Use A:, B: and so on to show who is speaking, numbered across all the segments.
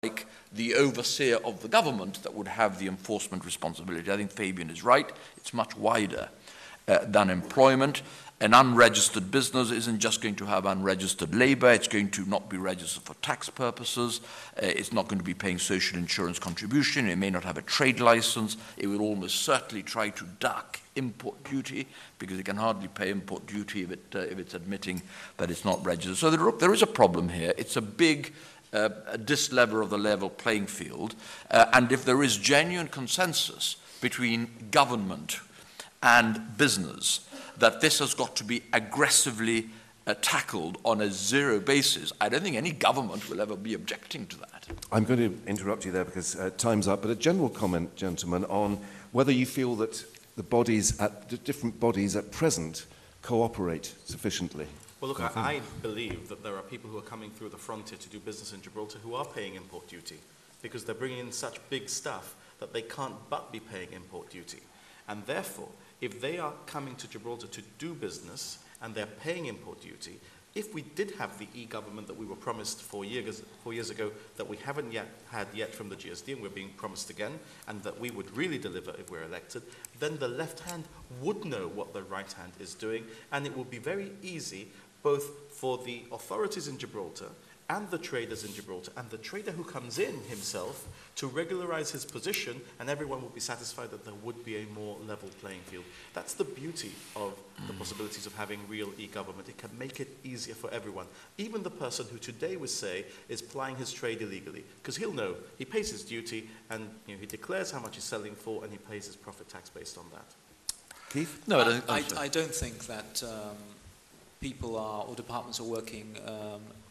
A: like the overseer of the government that would have the enforcement responsibility. I think Fabian is right. It's much wider than employment. An unregistered business isn't just going to have unregistered labor. It's going to not be registered for tax purposes. It's not going to be paying social insurance contribution. It may not have a trade license. It will almost certainly try to duck import duty because it can hardly pay import duty if it's admitting that it's not registered. So there is a problem here. It's a big dislevel of the level playing field. And if there is genuine consensus between government and business that this has got to be aggressively tackled on a zero basis, I don't think any government will ever be objecting to that.
B: I'm going to interrupt you there because time's up, but a general comment, gentlemen, on whether you feel that the different bodies at present cooperate sufficiently.
C: Well, look, I believe that there are people who are coming through the frontier to do business in Gibraltar who are paying import duty because they're bringing in such big stuff that they can't but be paying import duty. And therefore, if they are coming to Gibraltar to do business and they're paying import duty, if we did have the e-government that we were promised 4 years ago that we haven't had yet from the GSD and we're being promised again, and that we would really deliver if we're elected, then the left hand would know what the right hand is doing, and it will be very easy both for the authorities in Gibraltar and the traders in Gibraltar, and the trader who comes in himself to regularize his position, and everyone will be satisfied that there would be a more level playing field. That's the beauty of the possibilities of having real e-government. It can make it easier for everyone. Even the person who today would say is plying his trade illegally, because he'll know he pays his duty and he declares how much he's selling for and he pays his profit tax based on that.
B: Keith?
D: No, I don't think that people are, or departments are working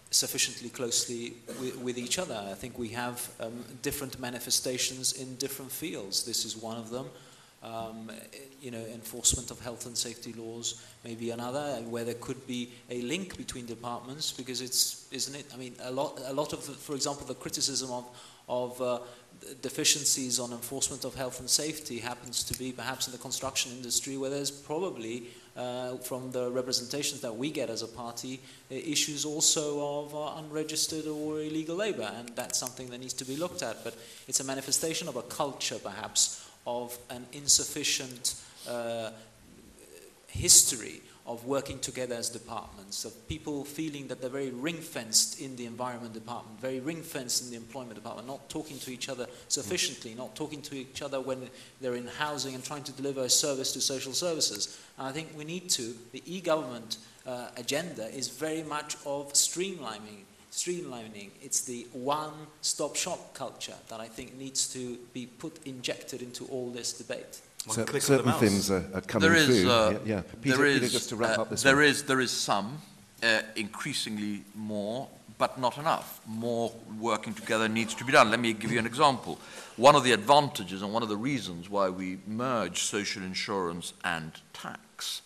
D: sufficiently closely with each other. I think we have different manifestations in different fields. This is one of them. Enforcement of health and safety laws may be another, where there could be a link between departments, because isn't it? I mean, a lot of, for example, the criticism of deficiencies on enforcement of health and safety happens to be perhaps in the construction industry, where there's probably, from the representations that we get as a party, issues also of unregistered or illegal labor, and that's something that needs to be looked at. But it's a manifestation of a culture, perhaps, of an insufficient history of working together as departments, of people feeling that they're very ring-fenced in the environment department, very ring-fenced in the employment department, not talking to each other sufficiently, not talking to each other when they're in housing and trying to deliver a service to social services. And I think we need to, the e-government agenda is very much of streamlining. It's the one-stop shop culture that I think needs to be injected into all this debate.
B: Certain things are coming through. Peter, just to wrap up this
A: there is some, increasingly more, but not enough. More working together needs to be done. Let me give you an example. One of the advantages and one of the reasons why we merged social insurance and tax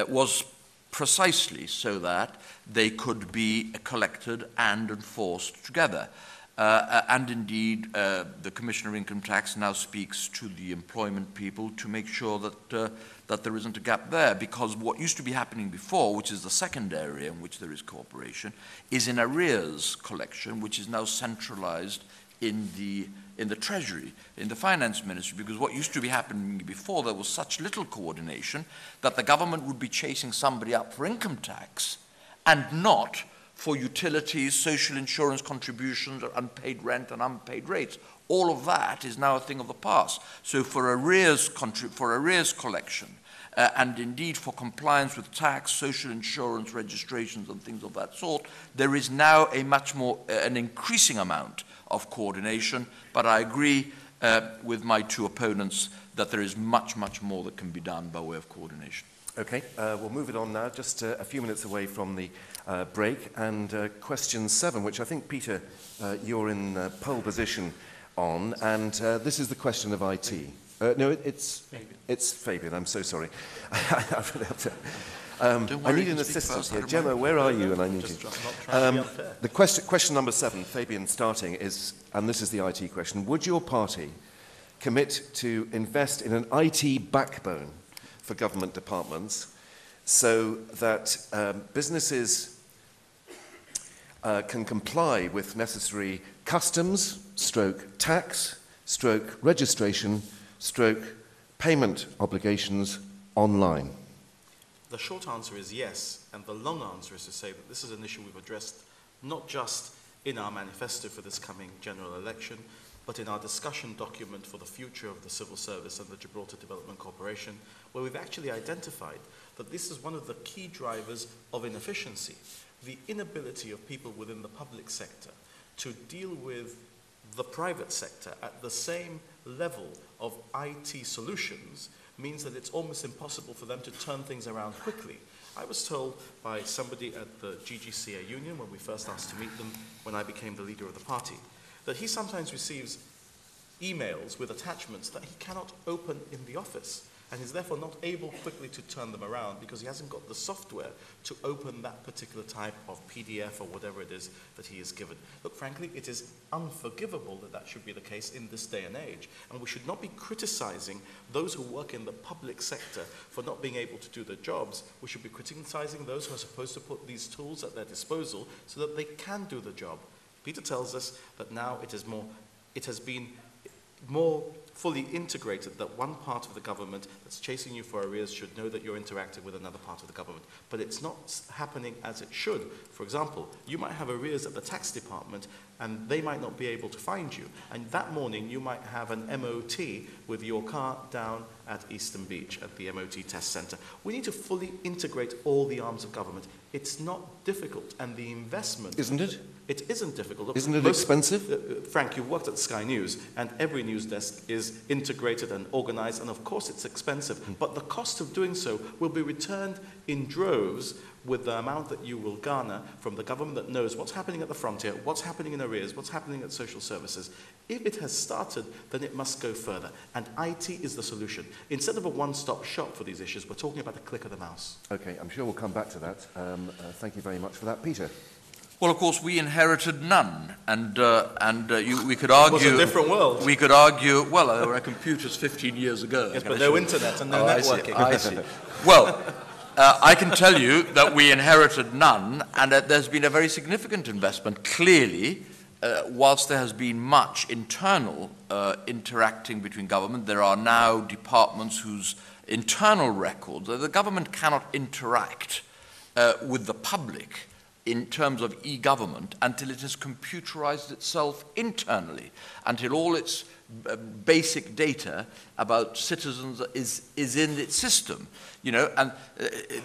A: was precisely so that they could be collected and enforced together. And indeed, the Commissioner of Income Tax now speaks to the employment people to make sure that there isn't a gap there, because what used to be happening before, which is the second area in which there is cooperation, is in arrears collection, which is now centralized in the Treasury, in the Finance Ministry, because what used to be happening before, there was such little coordination that the government would be chasing somebody up for income tax and not for utilities, social insurance contributions, or unpaid rent and unpaid rates. All of that is now a thing of the past. So for arrears collection, and indeed for compliance with tax, social insurance registrations and things of that sort, there is now an increasing amount of coordination, but I agree with my two opponents that there is much, much more that can be done by way of coordination.
B: Okay, we'll move it on now, just a few minutes away from the break, and question 7, which I think, Peter, you're in pole position on, and this is the question of IT. No, it's Fabian, I'm so sorry. I need an assistant here. Gemma, where are you? And I need you. The question number 7, Fabian starting, is, and this is the IT question, would your party commit to invest in an IT backbone for government departments so that businesses can comply with necessary customs, stroke tax, stroke registration, stroke payment obligations online?
C: The short answer is yes, and the long answer is to say that this is an issue we've addressed not just in our manifesto for this coming general election, but in our discussion document for the future of the civil service and the Gibraltar Development Corporation, where we've actually identified that this is one of the key drivers of inefficiency, the inability of people within the public sector to deal with the private sector at the same level of IT solutions means that it's almost impossible for them to turn things around quickly. I was told by somebody at the GGCA union when we first asked to meet them when I became the leader of the party, that he sometimes receives emails with attachments that he cannot open in the office and is therefore not able quickly to turn them around because he hasn't got the software to open that particular type of PDF or whatever it is that he is given. Look, frankly, it is unforgivable that that should be the case in this day and age, and we should not be criticizing those who work in the public sector for not being able to do their jobs. We should be criticizing those who are supposed to put these tools at their disposal so that they can do the job. Peter tells us that now it has been more fully integrated, that one part of the government that's chasing you for arrears should know that you're interacting with another part of the government. But it's not happening as it should. For example, you might have arrears at the tax department and they might not be able to find you. And that morning you might have an MOT with your car down at Eastern Beach at the MOT test centre. We need to fully integrate all the arms of government. It's not difficult, and the investment...
B: Isn't it?
C: It isn't difficult. Look,
B: isn't it expensive?
C: Frank, you've worked at Sky News, and every news desk is integrated and organized, and of course it's expensive. But the cost of doing so will be returned in droves with the amount that you will garner from the government that knows what's happening at the frontier, what's happening in arrears, what's happening at social services. If it has started, then it must go further. And IT is the solution. Instead of a one-stop shop for these issues, we're talking about a click of the mouse.
B: Okay, I'm sure we'll come back to that. Thank you very much for that. Peter?
A: Well, of course, we inherited none, and we could argue...
C: It was a different world.
A: We could argue, well, there were computers 15 years ago.
C: Yes, but no internet and no networking.
A: I see. Well, I can tell you that we inherited none, and that there's been a very significant investment. Clearly, whilst there has been much internal interacting between government, there are now departments whose internal records, the government cannot interact with the public in terms of e-government until it has computerized itself internally, until all its basic data about citizens is in its system, you know, and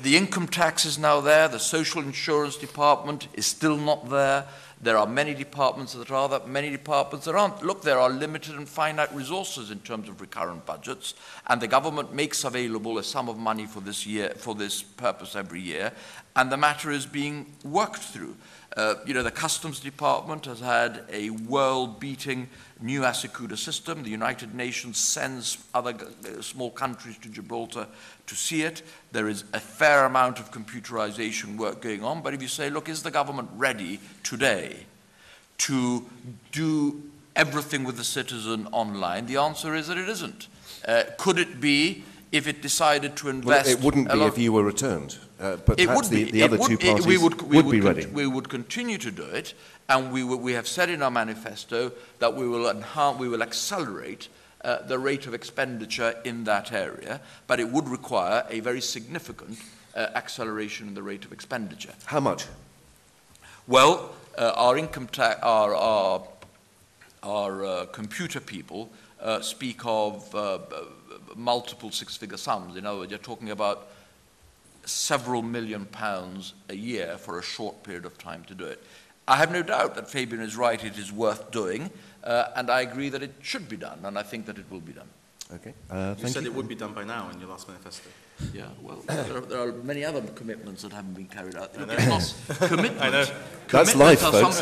A: the income tax is now there, the social insurance department is still not there. There are many departments that are there, many departments that aren't. Look, there are limited and finite resources in terms of recurrent budgets, and the government makes available a sum of money for this year, for this purpose every year, and the matter is being worked through. You know, the Customs Department has had a world-beating new Assecuda system. The United Nations sends other small countries to Gibraltar to see it. There is a fair amount of computerization work going on, but if you say, look, is the government ready today to do everything with the citizen online? The answer is that it isn't. Could it be if it decided to invest...
B: Well, it wouldn't be if you were returned. But
A: it
B: perhaps
A: would be.
B: the other two parties would be ready.
A: We would continue to do it, and we have said in our manifesto that we will accelerate the rate of expenditure in that area, but it would require a very significant acceleration in the rate of expenditure.
B: How much?
A: Well, our income tax, our computer people speak of multiple six-figure sums. In other words, you're talking about several £million a year for a short period of time to do it. I have no doubt that Fabian is right, it is worth doing, and I agree that it should be done, and I think that it will be done.
B: Okay.
C: You said it would be done by now in your last manifesto.
A: Yeah, well, there are many other commitments that haven't been carried out. Commitments.
B: I know. That's life, folks.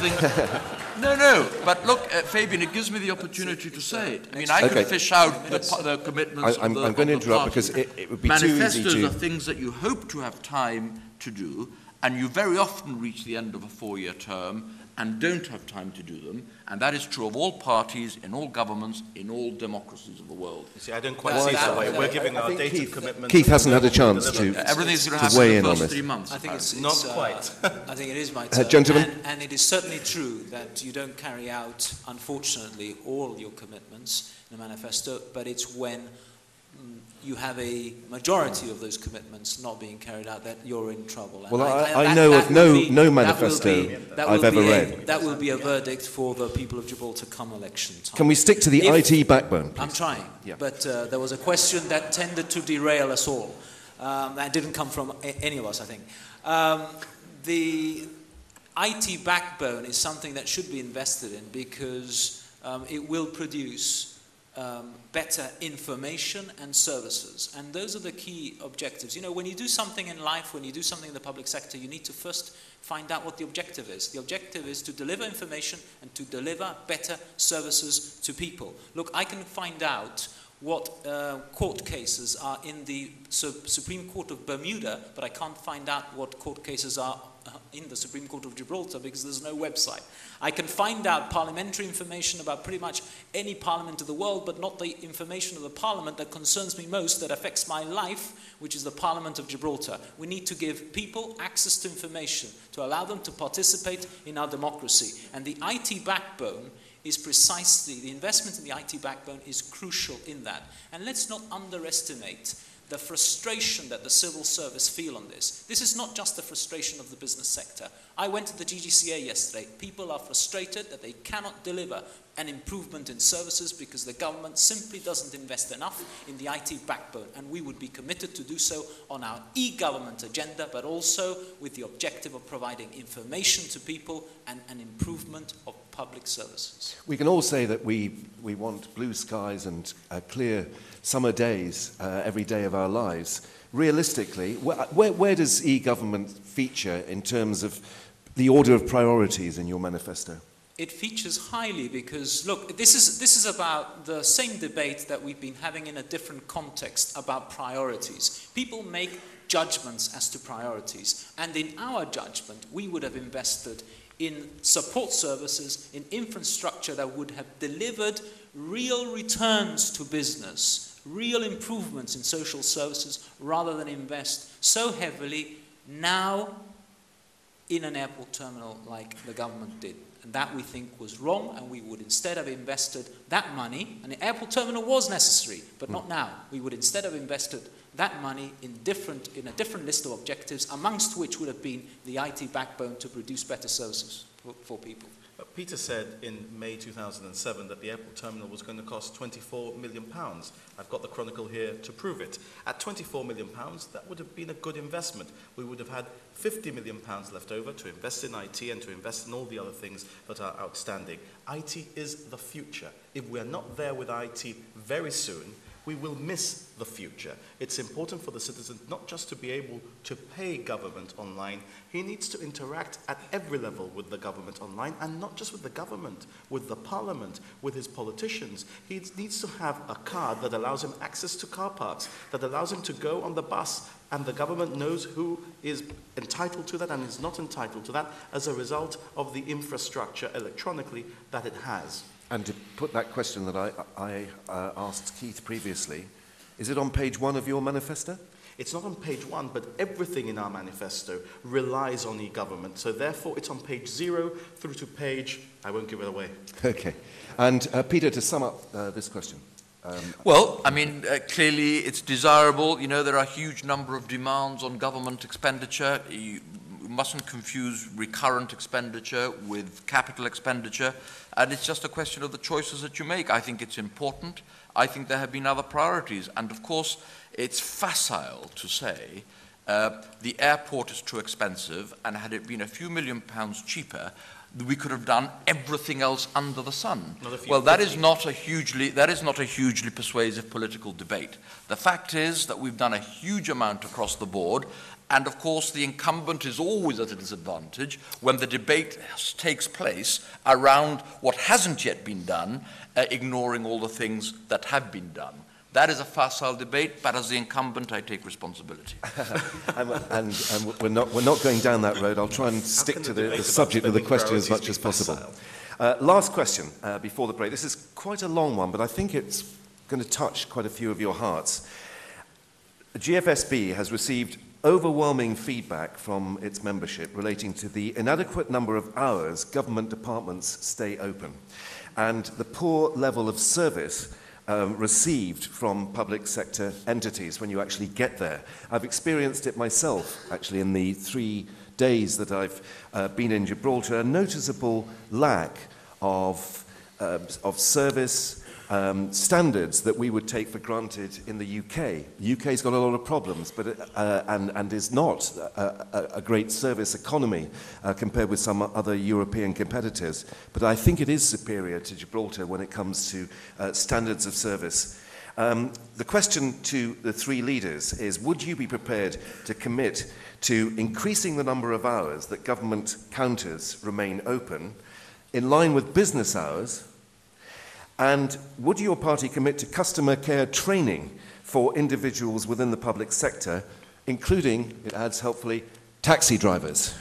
A: No, but look, Fabian, it gives me the opportunity to say it. I mean, I could fish out the commitments
B: I'm going to interrupt because it would be too easy to...
A: Manifestos are things that you hope to have time to do, and you very often reach the end of a 4-year term and don't have time to do them, and that is true of all parties, in all governments, in all democracies of the world.
C: You see, I don't quite see it that way. We're giving our data commitments.
B: Keith hasn't had a chance to
A: Everything's going to happen
B: weigh
A: in
B: in
A: the
B: on
A: first
B: this.
A: 3 months.
D: I think it's
C: Not quite.
D: I think it is my turn.
B: Gentlemen?
D: And it is certainly true that you don't carry out, unfortunately, all your commitments in the manifesto, but it's when you have a majority of those commitments not being carried out that you're in trouble. And
B: Well, I know of no manifesto I've ever read.
D: That will be a verdict for the people of Gibraltar come election time.
B: Can we stick to the IT backbone, please?
D: I'm trying,
B: Yeah.
D: but there was a question that tended to derail us all. That didn't come from any of us, I think. The IT backbone is something that should be invested in because it will produce better information and services. And those are the key objectives. You know, when you do something in life, when you do something in the public sector, you need to first find out what the objective is. The objective is to deliver information and to deliver better services to people. Look, I can find out what court cases are in the Supreme Court of Bermuda, but I can't find out what court cases are in the Supreme Court of Gibraltar because there's no website. I can find out parliamentary information about pretty much any parliament of the world, but not the information of the parliament that concerns me most, that affects my life, which is the Parliament of Gibraltar. We need to give people access to information to allow them to participate in our democracy. And the IT backbone is precisely, the investment in the IT backbone is crucial in that. And let's not underestimate the frustration that the civil service feel on this. This is not just the frustration of the business sector. I went to the GGCA yesterday. People are frustrated that they cannot deliver an improvement in services because the government simply doesn't invest enough in the IT backbone. And we would be committed to do so on our e-government agenda, but also with the objective of providing information to people and an improvement of public services.
B: We can all say that we want blue skies and clear summer days every day of our lives. Realistically, where does e-government feature in terms of the order of priorities in your manifesto?
D: It features highly because, look, this is about the same debate that we've been having in a different context about priorities. People make judgments as to priorities, and in our judgment, we would have invested in support services, in infrastructure that would have delivered real returns to business, real improvements in social services, rather than invest so heavily now in an airport terminal like the government did. And that we think was wrong, and we would instead have invested that money, and the airport terminal was necessary, but not now. We would instead have invested that money in a different list of objectives, amongst which would have been the IT backbone to produce better services for people.
C: Peter said in May 2007 that the airport terminal was going to cost £24 million. I've got the Chronicle here to prove it. At £24 million, that would have been a good investment. We would have had £50 million left over to invest in IT and to invest in all the other things that are outstanding. IT is the future. If we're not there with IT very soon, we will miss the future. It's important for the citizen not just to be able to pay government online, he needs to interact at every level with the government online, and not just with the government, with the parliament, with his politicians. He needs to have a card that allows him access to car parks, that allows him to go on the bus, and the government knows who is entitled to that and is not entitled to that as a result of the infrastructure electronically that it has.
B: And to put that question that I asked Keith previously, is it on page 1 of your manifesto?
C: It's not on page 1, but everything in our manifesto relies on e-government. So therefore, it's on page 0 through to page, I won't give it away.
B: Okay. And Peter, to sum up this question.
A: Well, I mean, clearly it's desirable. You know, there are a huge number of demands on government expenditure. You mustn't confuse recurrent expenditure with capital expenditure. And it's just a question of the choices that you make. I think it's important. I think there have been other priorities. And of course, it's facile to say the airport is too expensive, and had it been a few £1 million cheaper, we could have done everything else under the sun. Well, that is not a hugely persuasive political debate. The fact is that we've done a huge amount across the board, and of course the incumbent is always at a disadvantage when the debate takes place around what hasn't yet been done, ignoring all the things that have been done. That is a facile debate, but as the incumbent, I take responsibility.
B: and we're not going down that road. I'll try and stick to the subject of the question as much as possible. Last question before the break. This is quite a long one, but I think it's going to touch quite a few of your hearts. GFSB has received overwhelming feedback from its membership relating to the inadequate number of hours government departments stay open and the poor level of service received from public sector entities when you actually get there. I've experienced it myself, actually, in the 3 days that I've been in Gibraltar, a noticeable lack of service standards that we would take for granted in the UK. The UK's got a lot of problems, but and is not a great service economy compared with some other European competitors. But I think it is superior to Gibraltar when it comes to standards of service. The question to the 3 leaders is, would you be prepared to commit to increasing the number of hours that government counters remain open in line with business hours? And would your party commit to customer care training for individuals within the public sector, including, it adds helpfully, taxi drivers?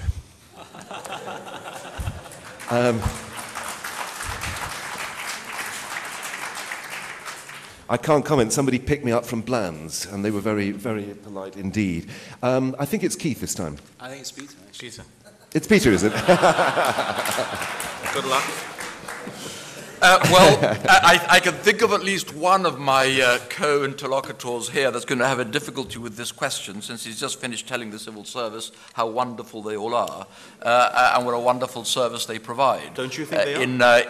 B: I can't comment. Somebody picked me up from Bland's, and they were very, very polite indeed. I think it's Keith this time.
D: I think it's Peter.
C: Peter.
B: It's Peter, is it?
C: Good luck.
A: I can think of at least one of my co-interlocutors here that's going to have a difficulty with this question, since he's just finished telling the civil service how wonderful they all are and what a wonderful service they provide.
C: Don't you think they are?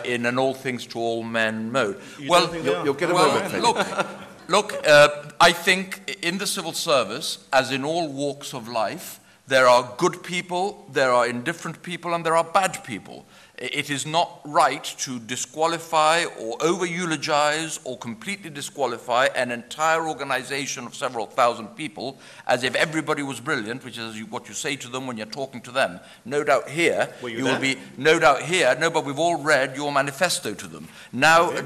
A: In an all things to all men mode.
C: You'll
B: get a moment.
A: Look, I think in the civil service, as in all walks of life, there are good people, there are indifferent people, and there are bad people. It is not right to disqualify or over-eulogize or completely disqualify an entire organization of several thousand people as if everybody was brilliant, which is what you say to them when you're talking to them. No doubt here, but we've all read your manifesto to them. Now that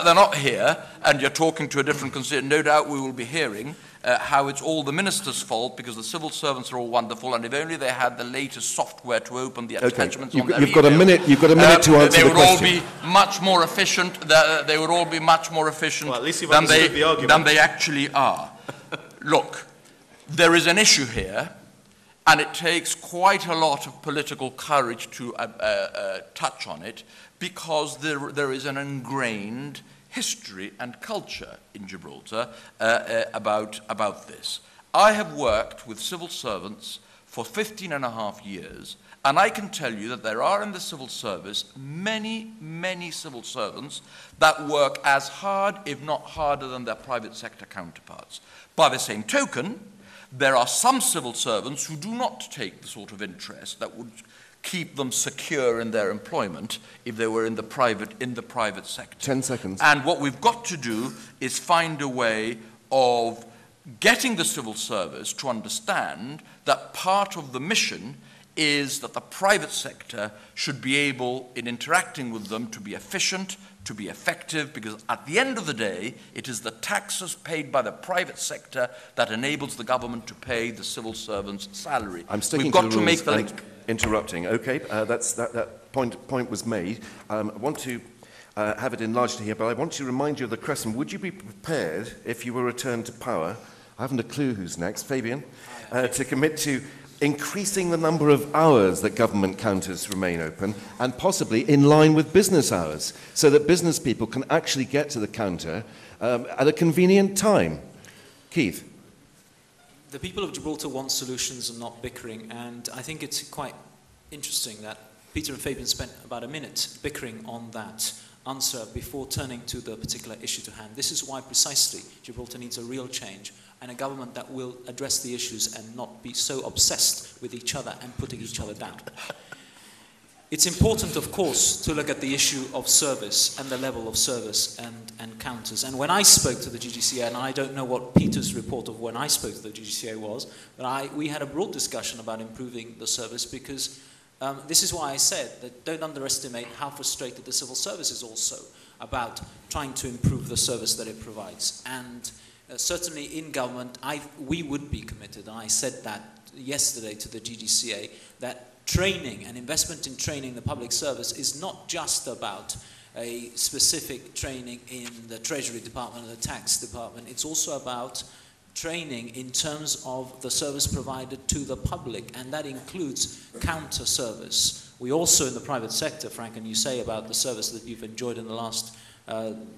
A: they're not here, and you're talking to a different constituent, no doubt we will be hearing how it's all the minister's fault because the civil servants are all wonderful, and if only they had the latest software to open the attachments on their
B: You've got a minute to answer the question.
A: They would all be much more efficient. They would all be much more efficient than they actually are. Look, there is an issue here, and it takes quite a lot of political courage to touch on it, because there is an ingrained history and culture in Gibraltar about this. I have worked with civil servants for 15.5 years, and I can tell you that there are in the civil service many, many civil servants that work as hard, if not harder, than their private sector counterparts. By the same token, there are some civil servants who do not take the sort of interest that would keep them secure in their employment if they were in the private sector.
B: 10 seconds.
A: And what we've got to do is find a way of getting the civil service to understand that part of the mission is that the private sector should be able, in interacting with them, to be efficient, to be effective, because at the end of the day, it is the taxes paid by the private sector that enables the government to pay the civil servant's salary.
B: I'm sticking
A: We've got
B: to the
A: to
B: rules
A: make the link.
B: Interrupting. Okay, that point was made. I want to have it enlarged here, but I want to remind you of the question. Would you be prepared, if you were returned to power, I haven't a clue who's next, Fabian, to commit to increasing the number of hours that government counters remain open, and possibly in line with business hours, so that business people can actually get to the counter at a convenient time? Keith?
D: The people of Gibraltar want solutions and not bickering, and I think it's quite interesting that Peter and Fabian spent about a minute bickering on that answer before turning to the particular issue to hand. This is why precisely Gibraltar needs a real change and a government that will address the issues and not be so obsessed with each other and putting each other down. It's important, of course, to look at the issue of service and the level of service and counters. And when I spoke to the GGCA, and I don't know what Peter's report of when I spoke to the GGCA was, but we had a broad discussion about improving the service, because This is why I said that don't underestimate how frustrated the civil service is also about trying to improve the service that it provides. And certainly in government, we would be committed, and I said that yesterday to the GDCA, that training and investment in training the public service is not just about a specific training in the Treasury Department or the Tax Department. It's also about training in terms of the service provided to the public, and that includes counter service. We also in the private sector, Frank, and you say about the service that you've enjoyed in the last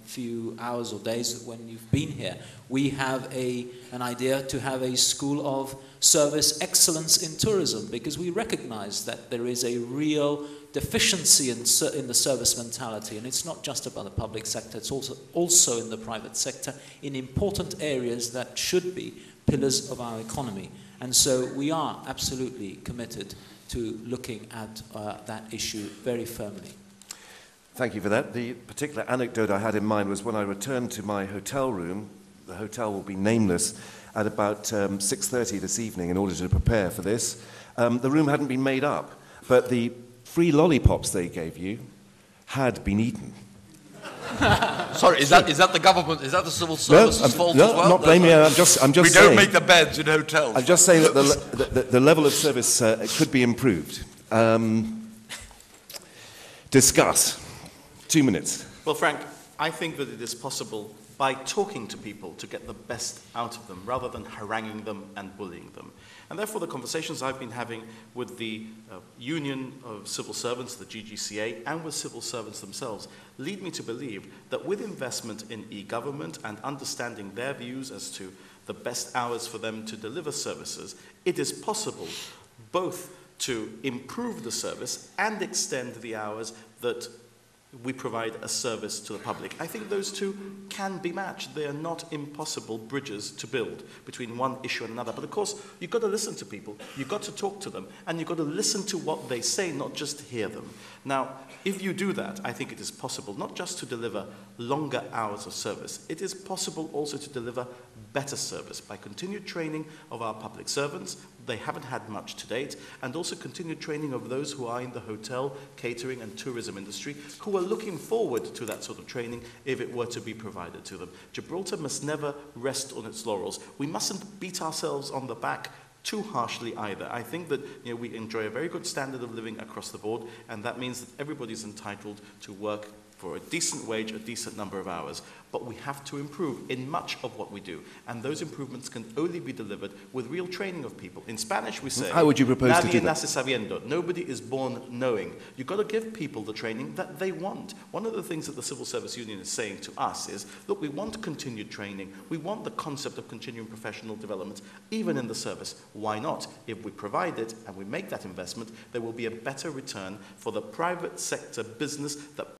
D: few hours or days when you've been here, we have an idea to have a school of service excellence in tourism, because we recognize that there is a real deficiency in the service mentality, and it's not just about the public sector, it's also in the private sector, in important areas that should be pillars of our economy. And so we are absolutely committed to looking at that issue very firmly.
B: Thank you for that. The particular anecdote I had in mind was when I returned to my hotel room, the hotel will be nameless, at about 6:30 this evening in order to prepare for this. The room hadn't been made up, but the free lollipops they gave you had been eaten.
A: Sorry, is that the government, is that the civil service's fault as well?
B: No, I'm not blaming you. I'm just
A: we
B: saying.
A: Don't make the beds in hotels.
B: I'm just saying that the level of service could be improved. Discuss. 2 minutes.
C: Well, Frank, I think that it is possible by talking to people to get the best out of them, rather than haranguing them and bullying them. And therefore, the conversations I've been having with the Union of Civil Servants, the GGCA, and with civil servants themselves lead me to believe that with investment in e-government and understanding their views as to the best hours for them to deliver services, it is possible both to improve the service and extend the hours that we provide a service to the public. I think those two can be matched. They are not impossible bridges to build between one issue and another. But of course, you've got to listen to people, you've got to talk to them, and you've got to listen to what they say, not just hear them. Now, if you do that, I think it is possible not just to deliver longer hours of service, it is possible also to deliver better service by continued training of our public servants. They haven't had much to date, and also continued training of those who are in the hotel, catering and tourism industry, who are looking forward to that sort of training if it were to be provided to them. Gibraltar must never rest on its laurels. We mustn't beat ourselves on the back too harshly either. I think that we enjoy a very good standard of living across the board, and that means that everybody's entitled to work for a decent wage, a decent number of hours. But we have to improve in much of what we do. And those improvements can only be delivered with real training of people. In Spanish we say,
B: how would you propose to do that?
C: Nace sabiendo. Nobody is born knowing. You've got to give people the training that they want. One of the things that the Civil Service Union is saying to us is, look, we want continued training. We want the concept of continuing professional development, even in the service. Why not? If we provide it and we make that investment, there will be a better return for the private sector business that